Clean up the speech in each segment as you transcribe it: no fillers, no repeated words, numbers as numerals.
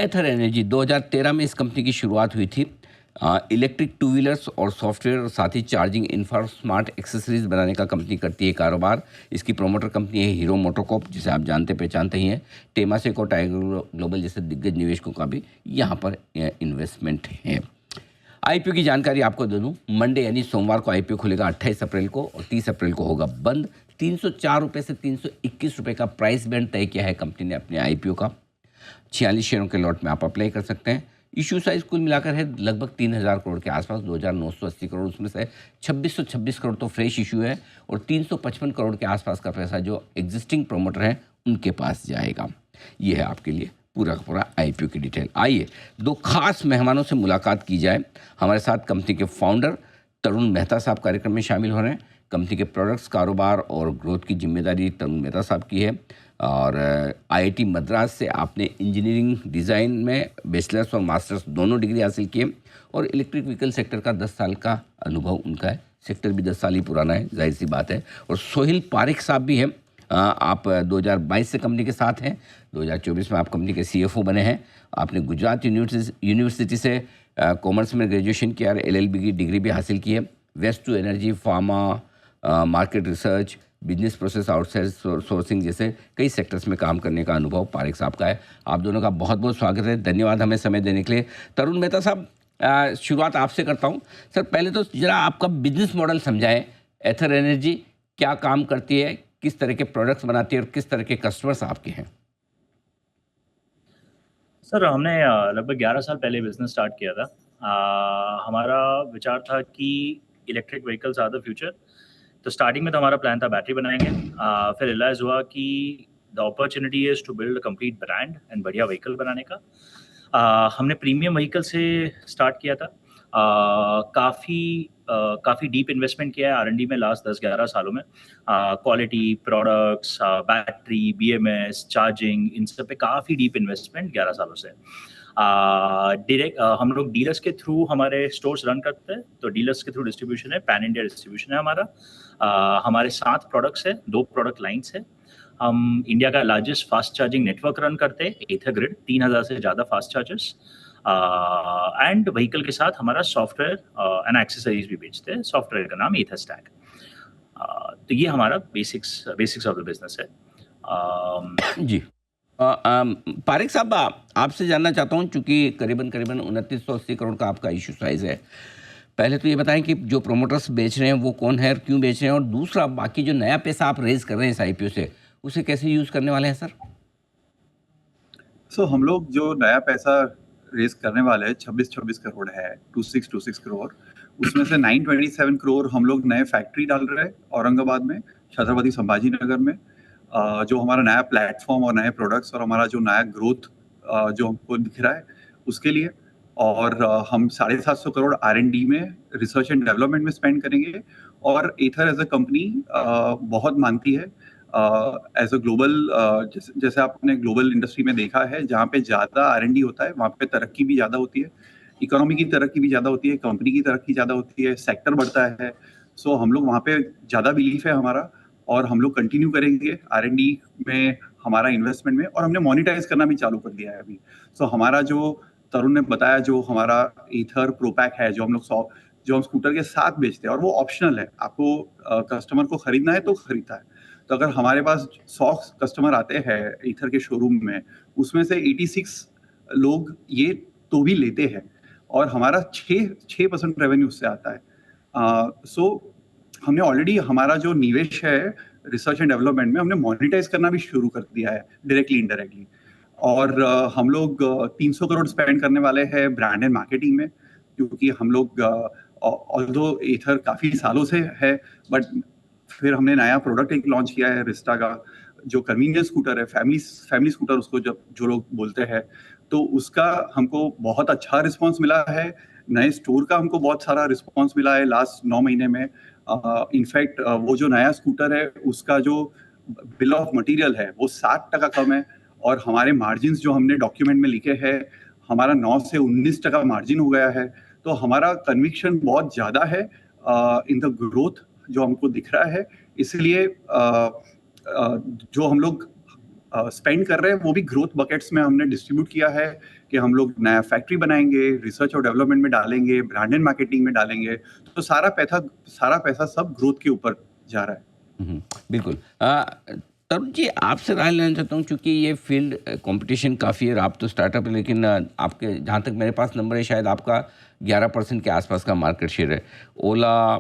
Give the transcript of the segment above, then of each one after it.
एथर energy 2013 में इस company की शुरुआत हुई थी। इलेक्ट्रिक टू व्हीलर्स और सॉफ्टवेयर और साथ ही चार्जिंग इंफ्रा स्मार्ट एक्सेसरीज बनाने का कंपनी करती है कारोबार। इसकी प्रोमोटर कंपनी है हीरो मोटोकॉर्प, जिसे आप जानते पहचानते ही हैं। टेमासेक और टाइगर ग्लोबल जैसे दिग्गज निवेशकों का भी यहाँ पर इन्वेस्टमेंट है। आईपीओ की जानकारी आपको दे दूं, मंडे यानी सोमवार को आईपीओ खुलेगा 28 अप्रैल को और 30 अप्रैल को होगा बंद। 304 रुपये से 321 रुपये का प्राइस बैंड तय किया है कंपनी ने अपने आईपीओ का। 46 शेयरों के लॉट में आप अप्लाई कर सकते हैं। इशू साइज कुल मिलाकर है लगभग 3000 करोड़ के आसपास, 2980 करोड़, उसमें से 2626 करोड़ तो फ्रेश इशू है और 355 करोड़ के आसपास का पैसा जो एग्जिस्टिंग प्रोमोटर हैं उनके पास जाएगा। ये है आपके लिए पूरा का पूरा आईपीओ की डिटेल। आइए दो खास मेहमानों से मुलाकात की जाए। हमारे साथ कंपनी के फाउंडर तरुण मेहता साहब कार्यक्रम में शामिल हो रहे हैं। कंपनी के प्रोडक्ट्स, कारोबार और ग्रोथ की जिम्मेदारी तरुण मेहता साहब की है और आईआईटी मद्रास से आपने इंजीनियरिंग डिज़ाइन में बैचलर्स और मास्टर्स दोनों डिग्री हासिल किए और इलेक्ट्रिक व्हीकल सेक्टर का 10 साल का अनुभव उनका है। सेक्टर भी 10 साल ही पुराना है, जाहिर सी बात है। और सोहिल पारिक साहब भी हैं। आप 2022 से कंपनी के साथ हैं। 2024 में आप कंपनी के सीएफओ बने हैं। आपने गुजरात यूनिवर्सिटी से कॉमर्स में ग्रेजुएशन किया और एलएलबी की डिग्री भी हासिल की है। Waste to energy, pharma, market research, business process outsourcing जैसे कई सेक्टर्स में काम करने का अनुभव पारिक साहब का है। आप दोनों का बहुत बहुत स्वागत है। धन्यवाद हमें समय देने के लिए। तरुण मेहता साहब, शुरुआत आपसे करता हूं। सर, पहले तो जरा आपका बिजनेस मॉडल समझाएं। एथर एनर्जी क्या काम करती है, किस तरह के प्रोडक्ट्स बनाती है और किस तरह के कस्टमर्स आपके हैं? सर, हमने लगभग 11 साल पहले बिजनेस स्टार्ट किया था। हमारा विचार था कि electric vehicles are the future. तो स्टार्टिंग में तो हमारा प्लान था बैटरी बनाएंगे। फिर रियलाइज हुआ कि the opportunity is to build a complete brand and बढ़िया व्हीकल बनाने का। हमने प्रीमियम व्हीकल से स्टार्ट किया था। काफ़ी डीप इन्वेस्टमेंट किया है आर&डी में लास्ट 10-11 सालों में। Quality, products, battery, BMS, charging, इन सब पे काफ़ी डीप इन्वेस्टमेंट 11 सालों से। डायरेक्ट हम लोग डीलर्स के थ्रू हमारे स्टोर्स रन करते हैं। तो डीलर्स के थ्रू डिस्ट्रीब्यूशन है, पैन इंडिया डिस्ट्रीब्यूशन है हमारा। हमारे 7 प्रोडक्ट्स है, 2 प्रोडक्ट लाइन्स है। हम इंडिया का largest fast charging network run करते हैं, एथर ग्रिड, 3000 से ज़्यादा फास्ट चार्जर्स। एंड व्हीकल के साथ हमारा सॉफ्टवेयर एंड एक्सेसरीज भी बेचते हैं। सॉफ्टवेयर का नाम एथर स्टैक। तो ये हमारा बेसिक्स ऑफ द बिजनेस है। जी। पारिक साहब, आपसे जानना चाहता हूँ, चूँकि करीबन 2980 करोड़ का आपका इशू साइज़ है। पहले तो ये बताएं कि जो प्रोमोटर्स बेच रहे हैं वो कौन है और क्यों बेच रहे हैं, और दूसरा बाकी जो नया पैसा आप रेज कर रहे हैं इस आईपीओ से, उसे कैसे यूज़ करने वाले हैं सर? हम लोग जो नया पैसा रेज करने वाले हैं 26 करोड़ है, 2626 करोड़, उसमें से 927 करोड़ हम लोग नए फैक्ट्री डाल रहे हैं औरंगाबाद में, छत्रपति संभाजी नगर में। जो हमारा नया प्लेटफॉर्म और नए प्रोडक्ट्स और हमारा जो नया ग्रोथ जो हमको दिख रहा है उसके लिए। और हम 750 करोड़ R&D में, रिसर्च एंड डेवलपमेंट में स्पेंड करेंगे। और एथर एज अ कंपनी बहुत मानती है एज अ ग्लोबल, जैसे आपने ग्लोबल इंडस्ट्री में देखा है, जहाँ पे ज़्यादा R&D होता है वहाँ पे तरक्की भी ज़्यादा होती है, इकोनॉमी की तरक्की भी ज़्यादा होती है, कंपनी की तरक्की ज़्यादा होती है, सेक्टर बढ़ता है। हम लोग वहाँ पे ज़्यादा बिलीफ है हमारा और हम लोग कंटिन्यू करेंगे R&D में हमारा इन्वेस्टमेंट में। और हमने मोनिटाइज करना भी चालू कर दिया है अभी। हमारा जो तरुण ने बताया, जो हमारा एथर प्रोपैक है, जो हम स्कूटर के साथ बेचते हैं और वो ऑप्शनल है, आपको कस्टमर को खरीदना है तो खरीदता है। तो अगर हमारे पास 100 कस्टमर आते हैं एथर के शोरूम में, उसमें से 86 लोग ये तो भी लेते हैं और हमारा 6% रेवेन्यू उससे आता है। हमने ऑलरेडी हमारा जो निवेश है रिसर्च एंड डेवलपमेंट में, हमने मोनिटाइज करना भी शुरू कर दिया है, डायरेक्टली इनडायरेक्टली। और हम लोग 300 करोड़ स्पेंड करने वाले हैं ब्रांड एंड मार्केटिंग में, क्योंकि हम लोग ऑल्दो एथर काफ़ी सालों से है, बट फिर हमने नया प्रोडक्ट एक लॉन्च किया है रिस्टा का, जो कन्वीनियंस स्कूटर है, फैमिली स्कूटर उसको जो लोग बोलते हैं। तो उसका हमको बहुत अच्छा रिस्पांस मिला है। नए स्टोर का हमको बहुत सारा रिस्पांस मिला है लास्ट 9 महीने में। इनफैक्ट वो जो नया स्कूटर है उसका जो बिल ऑफ मटेरियल है वो 60% कम है। और हमारे मार्जिन जो हमने डॉक्यूमेंट में लिखे हैं, हमारा 9 से 19% मार्जिन हो गया है। तो हमारा कन्विक्शन बहुत ज़्यादा है इन द ग्रोथ जो हमको दिख रहा है। इसलिए जो हम लोग स्पेंड कर रहे हैं वो भी ग्रोथ बकेट्स में हमने डिस्ट्रीब्यूट किया है कि हम लोग नया फैक्ट्री बनाएंगे, रिसर्च और डेवलपमेंट में डालेंगे, ब्रांड एंड मार्केटिंग में डालेंगे, तो सारा पैसा सब ग्रोथ के ऊपर जा रहा है। बिल्कुल। तरुण जी, आपसे राय लेना चाहता हूँ, क्योंकि ये फील्ड कंपटीशन काफ़ी है। आप तो स्टार्टअप है, लेकिन आपके, जहाँ तक मेरे पास नंबर है, शायद आपका 11% के आसपास का मार्केट शेयर है। ओला,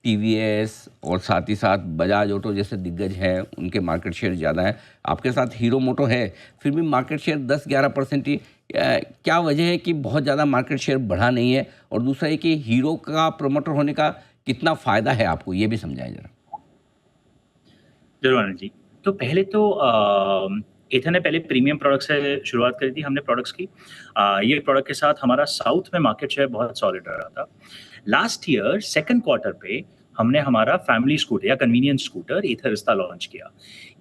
टीवीएस और साथ ही साथ बजाज ऑटो जैसे दिग्गज हैं, उनके मार्केट शेयर ज़्यादा है। आपके साथ हीरो मोटो है, फिर भी मार्केट शेयर 10-11% ही। क्या वजह है कि बहुत ज़्यादा मार्केट शेयर बढ़ा नहीं है? और दूसरा ये कि हीरो का प्रमोटर होने का कितना फ़ायदा है आपको, ये भी समझाएं ज़रा। जरूर आनंद जी। तो पहले तो एथर ने पहले प्रीमियम प्रोडक्ट से शुरुआत करी थी हमने प्रोडक्ट्स की। ये प्रोडक्ट के साथ हमारा साउथ में मार्केट शेयर बहुत सॉलिड रहा था। लास्ट ईयर सेकंड क्वार्टर पे हमने हमारा फैमिली स्कूटर या कन्वीनियंस स्कूटर एथरिस्ता लॉन्च किया।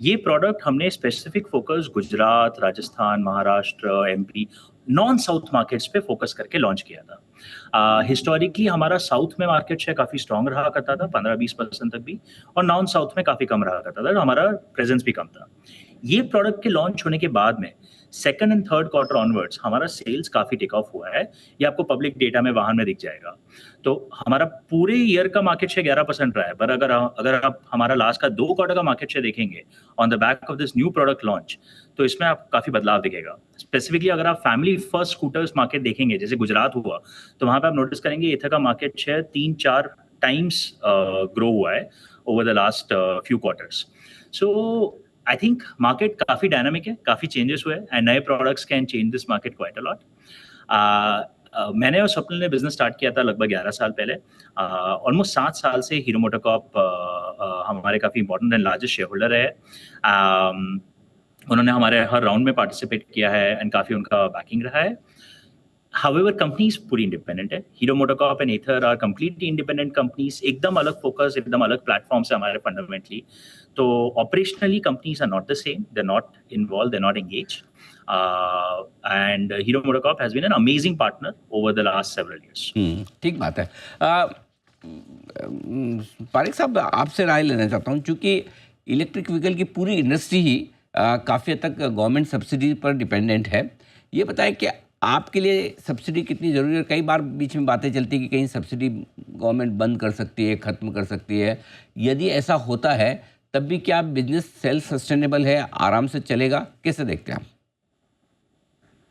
ये प्रोडक्ट हमने specific focus Gujarat, Rajasthan, Maharashtra, MP, non south markets पे फोकस करके लॉन्च किया था। हिस्टोरिकली हमारा साउथ में मार्केट शेयर काफ़ी स्ट्रांग रहा करता था, 15-20% तक भी, और नॉन साउथ में काफ़ी कम रहा करता था, तो हमारा प्रेजेंस भी कम था। ये प्रोडक्ट के लॉन्च होने के बाद में second and third quarter onwards हमारा सेल्स काफ़ी टेक ऑफ हुआ है। ये आपको पब्लिक डेटा में वाहन में दिख जाएगा। तो हमारा पूरे ईयर का मार्केट शेयर 11% रहा है, पर अगर आप हमारा लास्ट का 2 क्वार्टर का मार्केट शेयर देखेंगे on the back of this new product launch, तो इसमें आपको काफ़ी बदलाव दिखेगा। स्पेसिफिकली अगर आप फैमिली फर्स्ट स्कूटर्स मार्केट देखेंगे, जैसे गुजरात हुआ, तो वहाँ पे आप नोटिस करेंगे एथर का मार्केट शेयर 3-4 टाइम्स ग्रो हुआ है over the last few quarters. So I think market काफ़ी डायनामिक है, काफ़ी चेंजेस हुए हैं, एंड नए products can change this market quite a lot. मैंने और स्वप्निल ने बिजनेस स्टार्ट किया था लगभग 11 साल पहले। ऑलमोस्ट 7 साल से हीरो मोटोकॉर्प हमारे काफ़ी important and largest share holder है। उन्होंने हमारे हर राउंड में पार्टिसिपेट किया है एंड काफ़ी उनका बैकिंग रहा है। However, कंपनीज पूरी इंडिपेंडेंट है। Hero MotoCorp and Ather are completely independent companies, एकदम अलग फोकस, एकदम अलग प्लेटफॉर्म से हमारे फंडामेंटली। तो operationally companies are not the same, they are not involve, they are not engage, and Hero MotoCorp has been an amazing partner over the last several years. ठीक बात है। पारिक साहब, आपसे राय लेना चाहता हूँ, क्योंकि इलेक्ट्रिक व्हीकल की पूरी इंडस्ट्री ही काफ़ी हद तक गवर्नमेंट सब्सिडी पर डिपेंडेंट है। ये बताएं कि आपके लिए सब्सिडी कितनी ज़रूरी है? कई बार बीच में बातें चलती है कि कहीं सब्सिडी गवर्नमेंट बंद कर सकती है, ख़त्म कर सकती है। यदि ऐसा होता है, तब भी क्या बिजनेस सेल्फ सस्टेनेबल है, आराम से चलेगा? कैसे देखते हैं आप?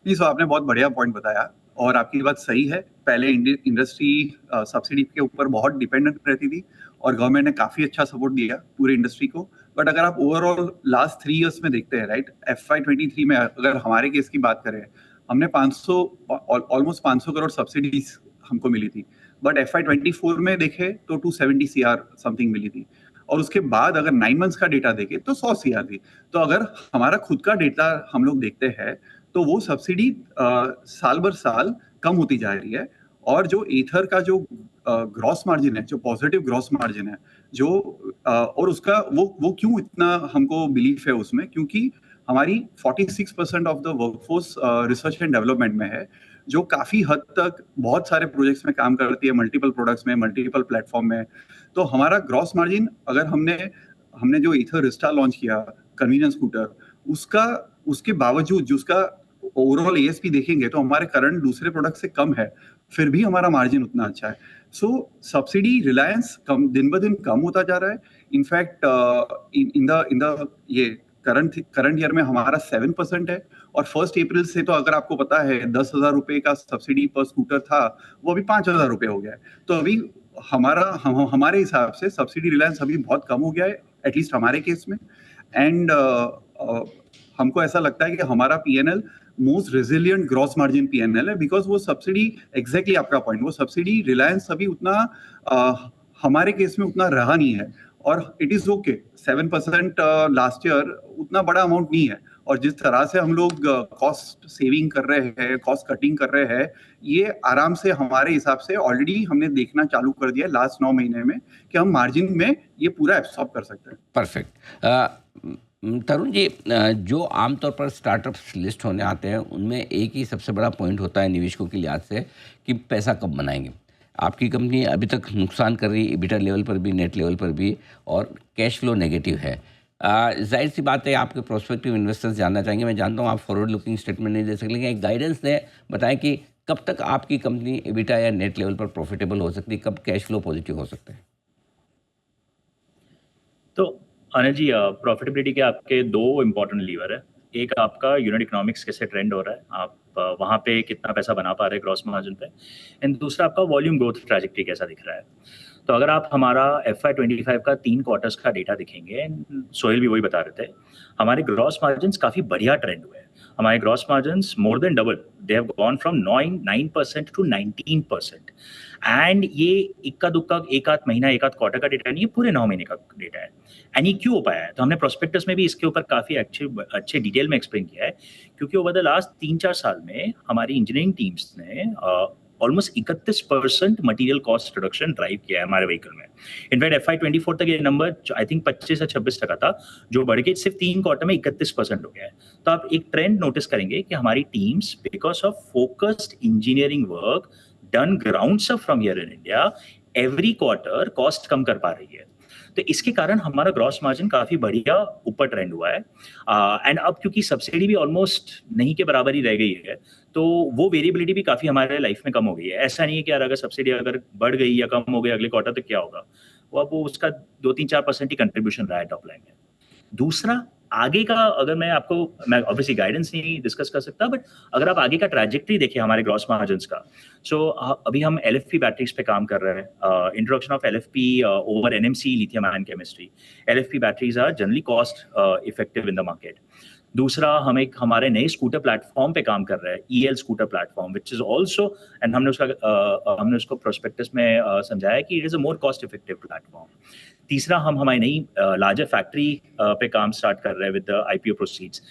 जी, सो आपने बहुत बढ़िया पॉइंट बताया और आपकी बात सही है। पहले इंडस्ट्री सब्सिडी के ऊपर बहुत डिपेंडेंट रहती थी और गवर्नमेंट ने काफ़ी अच्छा सपोर्ट दिया पूरी इंडस्ट्री को। बट अगर आप ओवरऑल लास्ट 3 इयर्स में देखते हैं, राइट, FY23 में अगर हमारे केस की बात करें, हमने ऑलमोस्ट 500 करोड़ सब्सिडीज हमको मिली थी। बट FY24 में देखे तो 270 CR समथिंग मिली थी, और उसके बाद अगर 9 मंथ्स का डेटा देखे तो 100 CR थी। तो अगर हमारा खुद का डेटा हम लोग देखते हैं तो वो सब्सिडी साल भर साल कम होती जा रही है। और जो एथर का जो ग्रॉस मार्जिन है, जो पॉजिटिव ग्रॉस मार्जिन है, जो और उसका वो क्यों इतना हमको बिलीफ है उसमें, क्योंकि हमारी 46% of the workforce research and development में है, जो काफ़ी हद तक बहुत सारे प्रोजेक्ट्स में काम करती है, मल्टीपल प्रोडक्ट्स में, मल्टीपल प्लेटफॉर्म में। तो हमारा ग्रॉस मार्जिन, अगर हमने जो एथरिस्टा लॉन्च किया, कन्वीनियंस स्कूटर, उसके बावजूद जो उसका ओवरऑल ASP देखेंगे तो हमारे करंट दूसरे प्रोडक्ट से कम है, फिर भी हमारा मार्जिन उतना अच्छा है। सो सब्सिडी रिलायंस कम दिन ब दिन कम होता जा रहा है। इनफैक्ट इन द ये करंट ईयर में हमारा 7% है, और 1 अप्रैल से तो अगर आपको पता है 10,000 रुपए का सब्सिडी पर स्कूटर था, वो अभी 5,000 रुपए हो गया है। तो अभी हमारे हिसाब से सब्सिडी रिलायंस अभी बहुत कम हो गया है, एटलीस्ट हमारे केस में। एंड हमको ऐसा लगता है कि हमारा PNL most resilient gross margin PNL है, बिकॉज वो सब्सिडी, एग्जैक्टली आपका पॉइंट, वो सब्सिडी रिलायंस अभी उतना हमारे केस में उतना रहा नहीं है। और it is okay, 7% last year उतना बड़ा अमाउंट नहीं है। और जिस तरह से हम लोग कॉस्ट सेविंग कर रहे हैं, कॉस्ट कटिंग कर रहे हैं, ये आराम से हमारे हिसाब से ऑलरेडी हमने देखना चालू कर दिया लास्ट 9 महीने में कि हम मार्जिन में ये पूरा एब्सॉर्ब कर सकते हैं। परफेक्ट। तरुण जी, जो आमतौर पर स्टार्टअप्स लिस्ट होने आते हैं, उनमें एक ही सबसे बड़ा पॉइंट होता है निवेशकों के लिहाज से कि पैसा कब बनाएंगे। आपकी कंपनी अभी तक नुकसान कर रही है, EBITDA लेवल पर भी, नेट लेवल पर भी, और कैश फ्लो नेगेटिव है। जाहिर सी बात है आपके प्रोस्पेक्टिव इन्वेस्टर्स जानना चाहेंगे। मैं जानता हूँ आप फॉरवर्ड लुकिंग स्टेटमेंट नहीं दे सकते, लेकिन एक गाइडेंस दें, बताएं कि कब तक आपकी कंपनी एबिटा या नेट लेवल पर प्रॉफिटेबल हो सकती है, कब कैश फ्लो पॉजिटिव हो सकते हैं। तो अनिल जी, प्रॉफिटेबिलिटी के आपके दो इंपॉर्टेंट लीवर है। एक आपका यूनिट इकोनॉमिक्स कैसे ट्रेंड हो रहा है, आप वहाँ पे कितना पैसा बना पा रहे हैं ग्रॉस मार्जिन पे, एंड दूसरा आपका वॉल्यूम ग्रोथ ट्रैजेक्टरी कैसा दिख रहा है। तो अगर आप हमारा FY25 का 3 क्वार्टर्स का डेटा दिखेंगे, सोहेल भी वही बता रहे थे, हमारे ग्रॉस मार्जिन्स काफ़ी बढ़िया ट्रेंड हुए हैं। हमारे gross margins more than double, they have gone from 9% to 19%। And ये इक्का दुक्का एक आध महीना एक आध क्वार्टर का डेटा नहीं है, पूरे 9 महीने का डेटा है। एंड ये क्यों हो पाया है, तो हमने प्रोस्पेक्टस में भी इसके ऊपर काफ़ी अच्छे डिटेल में एक्सप्लेन किया है। क्योंकि ओवर द लास्ट 3-4 साल में हमारी इंजीनियरिंग टीम्स ने almost 31% material cost reduction drive किया है हमारे व्हीकल में। इनफैक्ट FY24 तक ये नंबर आई थिंक 25 से 26% था, जो बढ़ के सिर्फ 3 क्वार्टर में 31% हो गया है। तो आप एक ट्रेंड नोटिस करेंगे कि हमारी teams because of focused engineering work done grounds up from here in India, every quarter cost कम कर पा रही है। तो इसके कारण हमारा ग्रॉस मार्जिन काफी बढ़िया ऊपर ट्रेंड हुआ है। एंड अब क्योंकि सब्सिडी भी ऑलमोस्ट नहीं के बराबर ही रह गई है, तो वो वेरिएबिलिटी भी काफी हमारे लाइफ में कम हो गई है। ऐसा नहीं है कि यार अगर सब्सिडी अगर बढ़ गई या कम हो गई अगले क्वार्टर तक क्या होगा, वो अब उसका 2-3-4% ही कंट्रीब्यूशन रहा है टॉप लाइन में। दूसरा, आगे का अगर मैं ऑब्वियसली गाइडेंस नहीं डिस्कस कर सकता, बट अगर आप आगे का ट्रैजेक्टरी देखिए हमारे ग्रॉस मार्जिन्स का, सो अभी हम LFP बैटरीज पे काम कर रहे हैं। Introduction of LFP over NMC lithium ion chemistry. LFP batteries are generally cost effective in the market. दूसरा, हम एक हमारे नए स्कूटर प्लेटफॉर्म पे काम कर रहे हैं, EL scooter platform, which is also, and हमने उसको प्रोस्पेक्टस में समझाया कि it is a more cost effective platform. तीसरा, हम हमारी नई लार्जर फैक्ट्री पे काम स्टार्ट कर रहे हैं विद IPO प्रोसीड्स,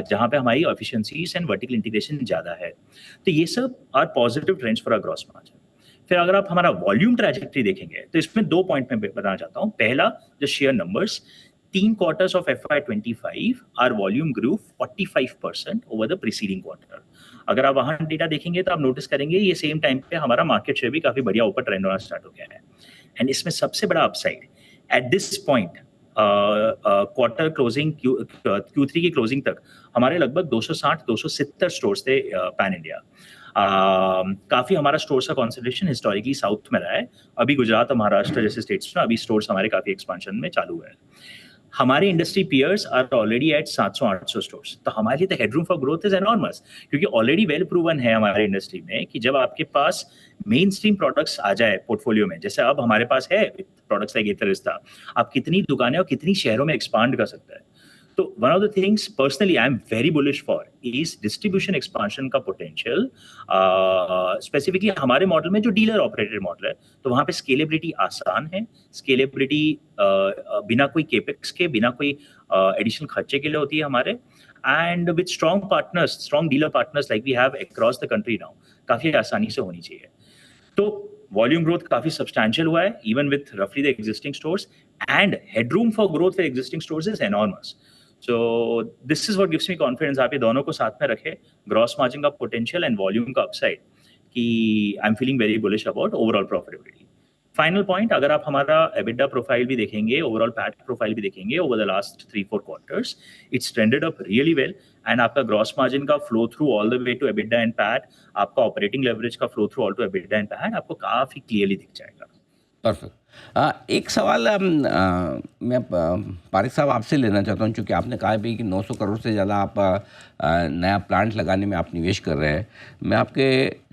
जहाँ पे हमारी एफिशिएंसीज एंड वर्टिकल इंटीग्रेशन ज़्यादा है। तो ये सब are positive trends for our gross margin. फिर अगर आप हमारा वॉल्यूम ट्रैजेक्टरी देखेंगे तो इसमें 2 पॉइंट मैं बताना चाहता हूँ। पहला, the share numbers, 3 quarters of FY25 our volume grew 45% over the preceding quarter। अगर आप वहाँ डेटा देखेंगे तो आप नोटिस करेंगे ये सेम टाइम पे हमारा मार्केट शेयर भी काफी बढ़िया ऊपर ट्रेंड होना स्टार्ट हो गया है। एंड इसमें सबसे बड़ा upside at this point, quarter closing Q3 की क्लोजिंग तक हमारे लगभग 260-270 स्टोर्स थे पैन इंडिया। काफी हमारा स्टोर्स का कॉन्सेंट्रेशन हिस्टोरिकली साउथ में रहा है। अभी गुजरात और महाराष्ट्र जैसे स्टेट्स में अभी स्टोर्स हमारे काफी एक्सपेंशन में चालू है। हमारे industry peers are already at 700-800 stores. तो हमारे लिए तो headroom for growth is enormous, क्योंकि ऑलरेडी वेल प्रूवन है हमारे इंडस्ट्री में कि जब आपके पास मेन स्ट्रीम प्रोडक्ट्स आ जाए पोर्टफोलियो में, जैसे अब हमारे पास है प्रोडक्ट्स लाइक एथरिस्टा, आप कितनी दुकानें और कितनी शहरों में एक्सपांड कर सकते हैं। तो one of the things personally I am very bullish for is distribution expansion का पोटेंशियल। स्पेसिफिकली हमारे मॉडल में जो डीलर ऑपरेटेड मॉडल है, तो वहाँ पे स्केलेबिलिटी आसान है। स्केलेबिलिटी बिना कोई केपेक्स के, बिना कोई एडिशनल खर्चे के लिए होती है हमारे, and with strong partners, strong dealer partners like we have across the country now, काफी आसानी से होनी चाहिए। तो वॉल्यूम ग्रोथ काफी सब्सटैंशियल हुआ है इवन विद रफली the existing stores, and headroom for growth with existing stores is enormous. So this is what gives me confidence। आप ये दोनों को साथ में रखें, ग्रॉस मार्जिन का पोटेंशियल एंड वॉल्यूम का अपसाइड, कि I am feeling very bullish about overall profitability. Final point, अगर आप हमारा EBITDA प्रोफाइल भी देखेंगे, ओवरऑल पैट प्रोफाइल भी देखेंगे over the last 3-4 quarters, it's trended up really well. And आपका ग्रॉस मार्जिन का flow through all the way to EBITDA and PAT, आपका ऑपरेटिंग लेवरेज का flow through all to EBITDA and PAT आपको काफी clearly दिख जाएगा। Perfect. एक सवाल मैं पारिक साहब आपसे लेना चाहता हूं, क्योंकि आपने कहा भी कि 900 करोड़ से ज़्यादा आप नया प्लांट लगाने में आप निवेश कर रहे हैं। मैं आपके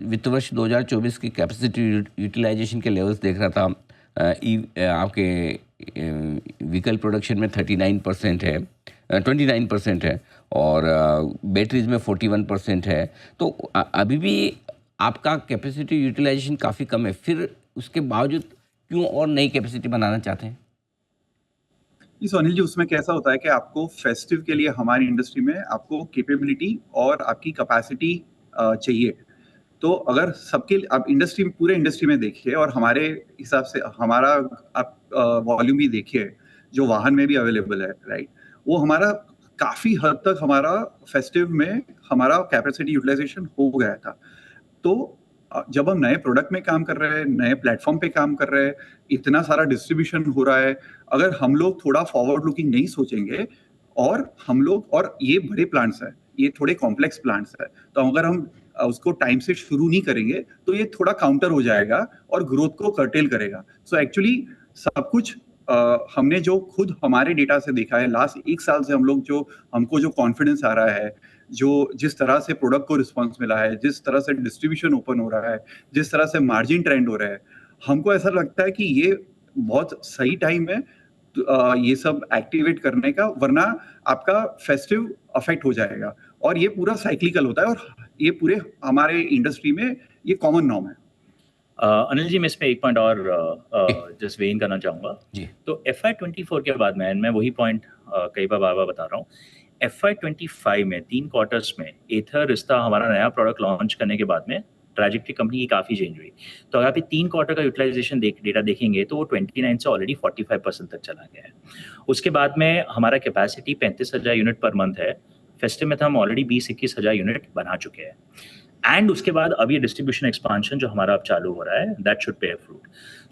वित्त वर्ष 2024 की कैपेसिटी यूटिलाइजेशन के लेवल्स देख रहा था। आपके व्हीकल प्रोडक्शन में 39% है, 29% है, और बैटरीज में 41% है। तो अभी भी आपका कैपेसिटी यूटिलाइजेशन काफ़ी कम है, फिर उसके बावजूद क्यों और नई कैपेसिटी बनाना चाहते हैं? जी सुनील जी, उसमें कैसा होता है कि आपको फेस्टिव के लिए हमारी इंडस्ट्री में आपको कैपेबिलिटी और आपकी कैपेसिटी चाहिए। तो अगर सबके आप इंडस्ट्री में, पूरे इंडस्ट्री में देखिए और हमारे हिसाब से हमारा आप वॉल्यूम भी देखिए जो वाहन में भी अवेलेबल है, राइट, वो हमारा काफ़ी हद तक हमारा फेस्टिव में हमारा कैपेसिटी यूटिलाइजेशन हो गया था। तो जब हम नए प्रोडक्ट में काम कर रहे हैं, नए प्लेटफॉर्म पे काम कर रहे हैं, इतना सारा डिस्ट्रीब्यूशन हो रहा है, अगर हम लोग थोड़ा फॉरवर्ड लुकिंग नहीं सोचेंगे और ये बड़े प्लांट्स हैं, ये थोड़े कॉम्प्लेक्स प्लांट्स हैं, तो अगर हम उसको टाइम से शुरू नहीं करेंगे तो ये थोड़ा काउंटर हो जाएगा और ग्रोथ को कर्टेल करेगा। सो एक्चुअली सब कुछ हमने जो खुद हमारे डेटा से देखा है, लास्ट 1 साल से हमको जो कॉन्फिडेंस आ रहा है, जिस तरह से प्रोडक्ट को रिस्पॉन्स मिला है, जिस तरह से डिस्ट्रीब्यूशन ओपन हो रहा है, जिस तरह से मार्जिन ट्रेंड हो रहा है, हमको ऐसा लगता है कि ये बहुत सही टाइम है ये सब एक्टिवेट करने का, वरना आपका फेस्टिव अफेक्ट हो जाएगा और ये पूरा साइक्लिकल होता है और ये पूरे हमारे इंडस्ट्री में ये कॉमन नॉर्म है। अनिल जी, मैं इसमें एक पॉइंट और जस्ट वेन करना चाहूँगा। तो FY24 के बाद में मैं वही पॉइंट कई बार बता रहा हूँ, FY25 में 3 क्वार्टर्स में एथर रिश्ता हमारा नया प्रोडक्ट लॉन्च करने के बाद में ट्रैजेक्टरी कंपनी की काफ़ी चेंज हुई। तो अगर आप 3 क्वार्टर का यूटिलाइजेशन डेटा देखेंगे तो वो 29 से ऑलरेडी 45% तक चला गया है। उसके बाद में हमारा कैपेसिटी 35,000 यूनिट पर मंथ है। फेस्टिव में तो हम ऑलरेडी 20-21 हज़ार यूनिट बना चुके हैं एंड उसके बाद अब ये डिस्ट्रीब्यूशन एक्सपांशन जो हमारा अब चालू हो रहा है, that should pay fruit.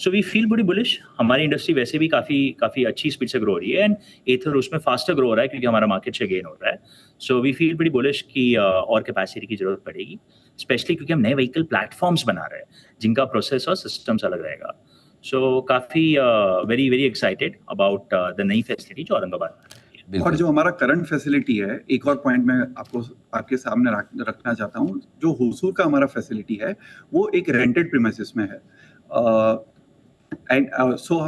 So we feel बड़ी बुलिश। हमारी इंडस्ट्री वैसे भी काफ़ी अच्छी स्पीड से ग्रो हो रही है एंड एथर उसमें फास्टर ग्रो हो रहा है क्योंकि हमारा मार्केट शेयर गेन हो रहा है। सो वी फील बड़ी बुलिश कि और कैपेसिटी की जरूरत पड़ेगी, स्पेशली क्योंकि हम नए व्हीकल प्लेटफॉर्म्स बना रहे हैं जिनका प्रोसेस और सिस्टम्स अलग रहेगा। सो काफ़ी very very excited about the नई फैसिलिटी जो औरंगाबाद में। और जो हमारा करंट फैसिलिटी है, एक और पॉइंट मैं आपके सामने रखना चाहता हूँ, जो होसूर का हमारा फैसिलिटी है वो एक रेंटेड प्रीमिसेस में है एंड सो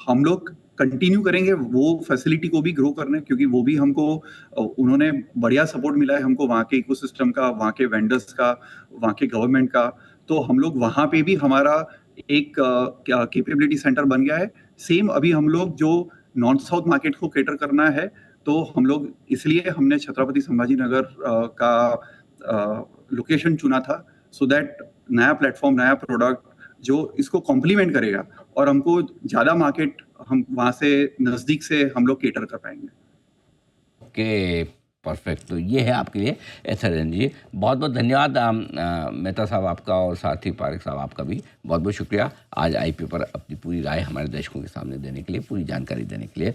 हम लोग कंटिन्यू करेंगे वो फैसिलिटी को भी ग्रो करने, क्योंकि वो भी हमको उन्होंने बढ़िया सपोर्ट मिला है हमको, वहाँ के इकोसिस्टम का, वहाँ के वेंडर्स का, वहाँ के गवर्नमेंट का। तो हम लोग वहाँ पे भी हमारा एक कैपेबिलिटी सेंटर बन गया है। सेम अभी हम लोग जो नॉर्थ साउथ मार्केट को कैटर करना है, तो हम लोग इसलिए हमने छत्रपति संभाजी नगर का लोकेशन चुना था, सो दैट नया प्लेटफॉर्म, नया प्रोडक्ट जो इसको कॉम्प्लीमेंट करेगा और हमको ज़्यादा मार्केट हम वहाँ से नज़दीक से हम लोग कैटर कर पाएंगे। Okay, perfect. तो ये है आपके लिए एथर एनर्जी। बहुत बहुत धन्यवाद मेहता साहब आपका, और साथ ही पारेख साहब आपका भी बहुत बहुत शुक्रिया आज IPO पर अपनी पूरी राय हमारे दर्शकों के सामने देने के लिए, पूरी जानकारी देने के लिए।